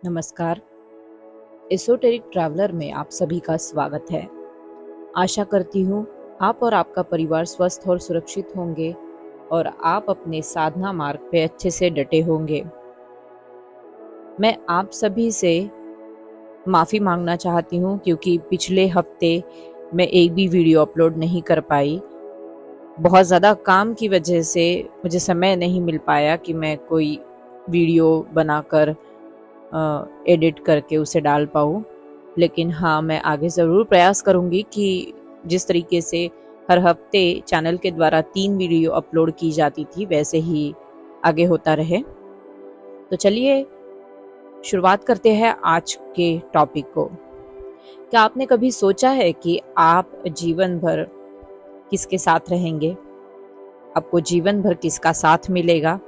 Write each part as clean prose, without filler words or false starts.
नमस्कार। Esoteric traveller में आप सभी का स्वागत है। आशा करती हूँ आप और आपका परिवार स्वस्थ और सुरक्षित होंगे और आप अपने साधना मार्ग पे अच्छे से डटे होंगे। मैं आप सभी से माफ़ी मांगना चाहती हूँ क्योंकि पिछले हफ्ते मैं एक भी वीडियो अपलोड नहीं कर पाई। बहुत ज़्यादा काम की वजह से मुझे समय नहीं मिल पाया कि मैं कोई वीडियो बनाकर एडिट करके उसे डाल पाऊँ। लेकिन हाँ, मैं आगे ज़रूर प्रयास करूँगी कि जिस तरीके से हर हफ्ते चैनल के द्वारा 3 वीडियो अपलोड की जाती थी वैसे ही आगे होता रहे। तो चलिए शुरुआत करते हैं आज के टॉपिक को। क्या आपने कभी सोचा है कि आप जीवन भर किसके साथ रहेंगे? आपको जीवन भर किसका साथ मिलेगा?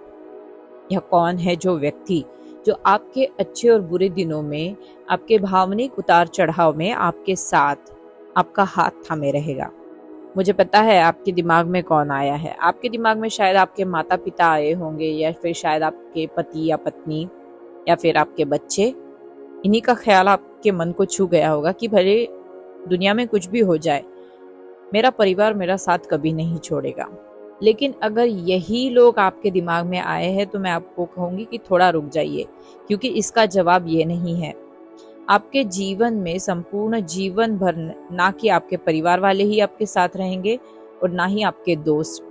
या कौन है जो व्यक्ति जो आपके अच्छे और बुरे दिनों में, आपके भावनिक उतार चढ़ाव में आपके साथ, आपका हाथ थामे रहेगा? मुझे पता है आपके दिमाग में कौन आया है। आपके दिमाग में शायद आपके माता पिता आए होंगे, या फिर शायद आपके पति या पत्नी, या फिर आपके बच्चे। इन्हीं का ख्याल आपके मन को छू गया होगा कि भले दुनिया में कुछ भी हो जाए, मेरा परिवार मेरा साथ कभी नहीं छोड़ेगा। लेकिन अगर यही लोग आपके दिमाग में आए हैं तो मैं आपको कहूंगी कि थोड़ा रुक जाइए, क्योंकि इसका जवाब ये नहीं है। आपके जीवन में संपूर्ण जीवन भर ना कि आपके परिवार वाले ही आपके साथ रहेंगे और ना ही आपके दोस्त।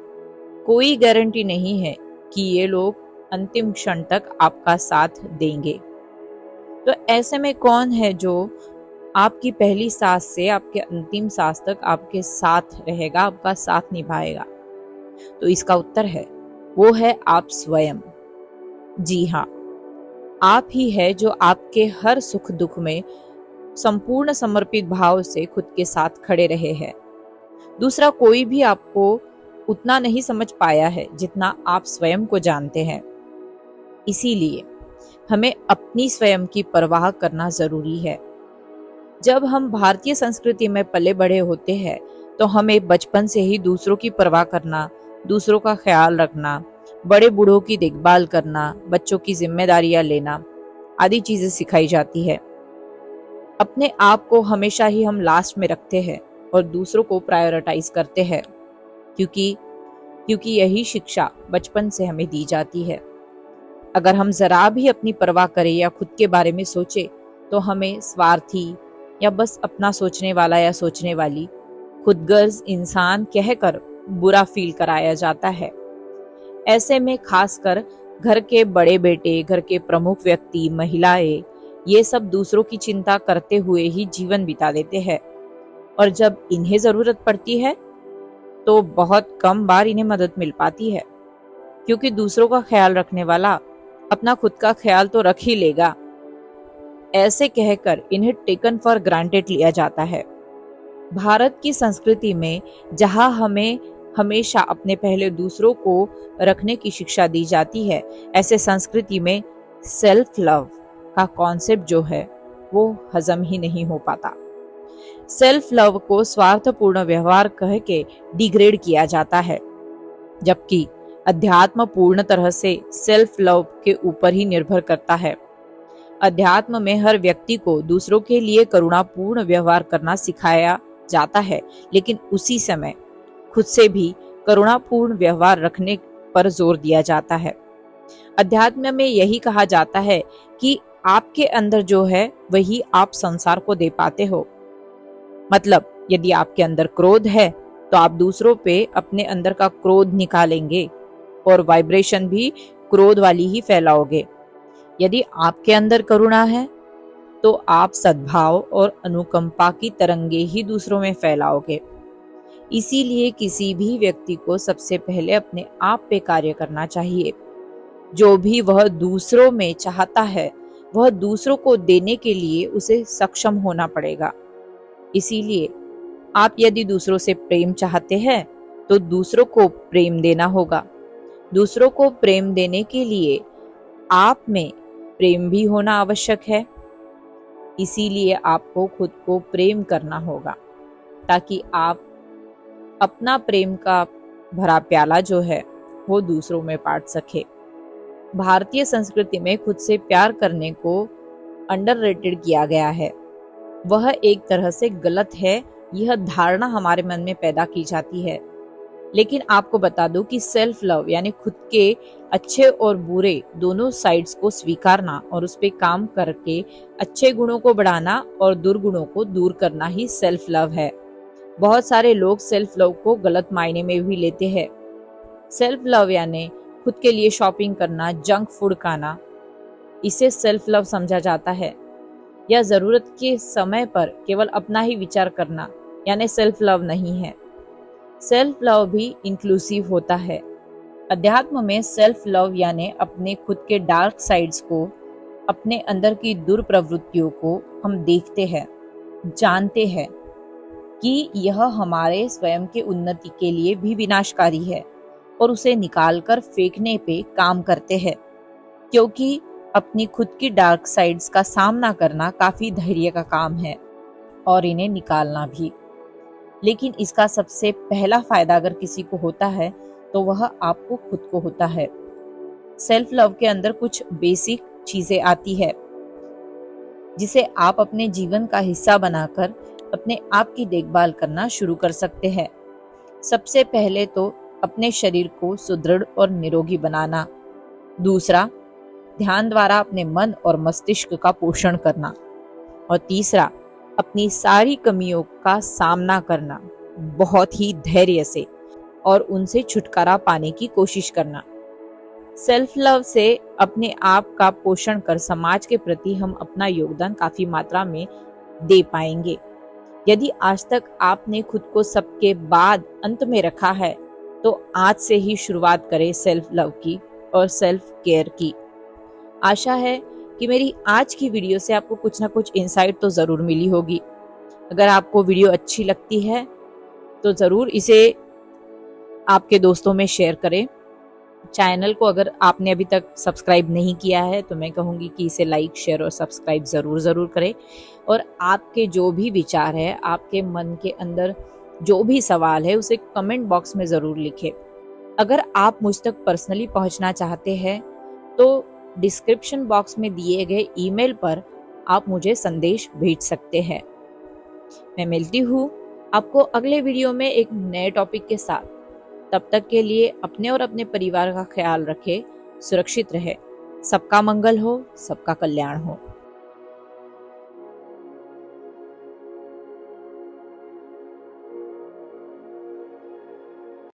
कोई गारंटी नहीं है कि ये लोग अंतिम क्षण तक आपका साथ देंगे। तो ऐसे में कौन है जो आपकी पहली सांस से आपके अंतिम सांस तक आपके साथ रहेगा, आपका साथ निभाएगा? तो इसका उत्तर है, वो है आप स्वयं। जी हाँ, आप ही है जो आपके हर सुख दुख में संपूर्ण समर्पित भाव से खुद के साथ खड़े रहे हैं। दूसरा कोई भी आपको उतना नहीं समझ पाया है जितना आप स्वयं को जानते हैं। इसीलिए हमें अपनी स्वयं की परवाह करना जरूरी है। जब हम भारतीय संस्कृति में पले बड़े होते हैं तो हमें बचपन से ही दूसरों की परवाह करना, दूसरों का ख्याल रखना, बड़े बूढ़ों की देखभाल करना, बच्चों की जिम्मेदारियां लेना आदि चीजें सिखाई जाती है। अपने आप को हमेशा ही हम लास्ट में रखते हैं और दूसरों को प्रायोरिटाइज करते हैं, क्योंकि क्योंकि यही शिक्षा बचपन से हमें दी जाती है। अगर हम जरा भी अपनी परवाह करें या खुद के बारे में सोचे तो हमें स्वार्थी या बस अपना सोचने वाला या सोचने वाली, खुदगर्ज इंसान कहकर बुरा फील कराया जाता है। ऐसे में खासकर घर के बड़े बेटे, घर के प्रमुख व्यक्ति, महिलाएं, ये सब दूसरों की चिंता करते हुए ही जीवन बिता देते हैं, और जब इन्हें जरूरत पड़ती है तो बहुत कम बार इन्हें मदद मिल पाती है, क्योंकि दूसरों का ख्याल रखने वाला अपना खुद का ख्याल तो रख ही लेगा। ऐसे कहकर इन्हें टेकन फॉर ग्रांटेड लिया जाता है। भारत की संस्कृति में जहां हमें हमेशा अपने पहले दूसरों को रखने की शिक्षा दी जाती है, ऐसे संस्कृति में सेल्फ लव का कॉन्सेप्ट जो है वो हजम ही नहीं हो पाता। सेल्फ लव को स्वार्थपूर्ण व्यवहार कह के डिग्रेड किया जाता है, जबकि अध्यात्म पूर्ण तरह से सेल्फ लव के ऊपर ही निर्भर करता है। अध्यात्म में हर व्यक्ति को दूसरों के लिए करुणापूर्ण व्यवहार करना सिखाया जाता है, लेकिन उसी समय खुद से भी करुणापूर्ण व्यवहार रखने पर जोर दिया जाता है। अध्यात्म में यही कहा जाता है कि आपके अंदर जो है वही आप संसार को दे पाते हो। मतलब यदि आपके अंदर क्रोध है तो आप दूसरों पे अपने अंदर का क्रोध निकालेंगे और वाइब्रेशन भी क्रोध वाली ही फैलाओगे। यदि आपके अंदर करुणा है तो आप सद्भाव और अनुकंपा की तरंगे ही दूसरों में फैलाओगे। इसीलिए किसी भी व्यक्ति को सबसे पहले अपने आप पे कार्य करना चाहिए। जो भी वह दूसरों में चाहता है वह दूसरों को देने के लिए उसे सक्षम होना पड़ेगा। इसीलिए आप यदि दूसरों से प्रेम चाहते हैं तो दूसरों को प्रेम देना होगा। दूसरों को प्रेम देने के लिए आप में प्रेम भी होना आवश्यक है। इसीलिए आपको खुद को प्रेम करना होगा, ताकि आप अपना प्रेम का भरा प्याला जो है वो दूसरों में बांट सके। भारतीय संस्कृति में खुद से प्यार करने को अंडररेटेड किया गया है। वह एक तरह से गलत है, यह धारणा हमारे मन में पैदा की जाती है। लेकिन आपको बता दूं कि सेल्फ लव यानी खुद के अच्छे और बुरे दोनों साइड्स को स्वीकारना और उस पे काम करके अच्छे गुणों को बढ़ाना और दुर्गुणों को दूर करना ही सेल्फ लव है। बहुत सारे लोग सेल्फ लव को गलत मायने में भी लेते हैं। सेल्फ लव यानी खुद के लिए शॉपिंग करना, जंक फूड खाना, इसे सेल्फ लव समझा जाता है। या जरूरत के समय पर केवल अपना ही विचार करना यानी सेल्फ लव नहीं है। सेल्फ लव भी इंक्लूसिव होता है। अध्यात्म में सेल्फ लव यानी अपने खुद के डार्क साइड्स को, अपने अंदर की दुर्प्रवृत्तियों को हम देखते हैं, जानते हैं कि यह हमारे स्वयं के उन्नति के लिए भी विनाशकारी है और उसे निकालकर फेंकने पे काम करते हैं, क्योंकि अपनी खुद की डार्क साइड्स का सामना करना काफी धैर्य का काम है और इन्हें निकालना भी। लेकिन इसका सबसे पहला फायदा अगर किसी को होता है तो वह आपको खुद को होता है। सेल्फ लव के अंदर कुछ बेसिक चीजें आती है जिसे आप अपने जीवन का हिस्सा बनाकर अपने आप की देखभाल करना शुरू कर सकते हैं। सबसे पहले तो अपने शरीर को सुदृढ़ और निरोगी बनाना। दूसरा, ध्यान द्वारा अपने मन और मस्तिष्क का पोषण करना। और तीसरा, अपनी सारी कमियों का सामना करना बहुत ही धैर्य से और उनसे छुटकारा पाने की कोशिश करना। सेल्फ लव से अपने आप का पोषण कर समाज के प्रति हम अपना योगदान काफी मात्रा में दे पाएंगे। यदि आज तक आपने खुद को सबके बाद अंत में रखा है तो आज से ही शुरुआत करें सेल्फ लव की और सेल्फ केयर की। आशा है कि मेरी आज की वीडियो से आपको कुछ ना कुछ इंसाइट तो जरूर मिली होगी। अगर आपको वीडियो अच्छी लगती है तो जरूर इसे आपके दोस्तों में शेयर करें। चैनल को अगर आपने अभी तक सब्सक्राइब नहीं किया है तो मैं कहूँगी कि इसे लाइक, शेयर और सब्सक्राइब जरूर करें। और आपके जो भी विचार है, आपके मन के अंदर जो भी सवाल है, उसे कमेंट बॉक्स में जरूर लिखें। अगर आप मुझ तक पर्सनली पहुंचना चाहते हैं तो डिस्क्रिप्शन बॉक्स में दिए गए ईमेल पर आप मुझे संदेश भेज सकते हैं। मैं मिलती हूँ आपको अगले वीडियो में एक नए टॉपिक के साथ। तब तक के लिए अपने और अपने परिवार का ख्याल रखें, सुरक्षित रहे। सबका मंगल हो, सबका कल्याण हो।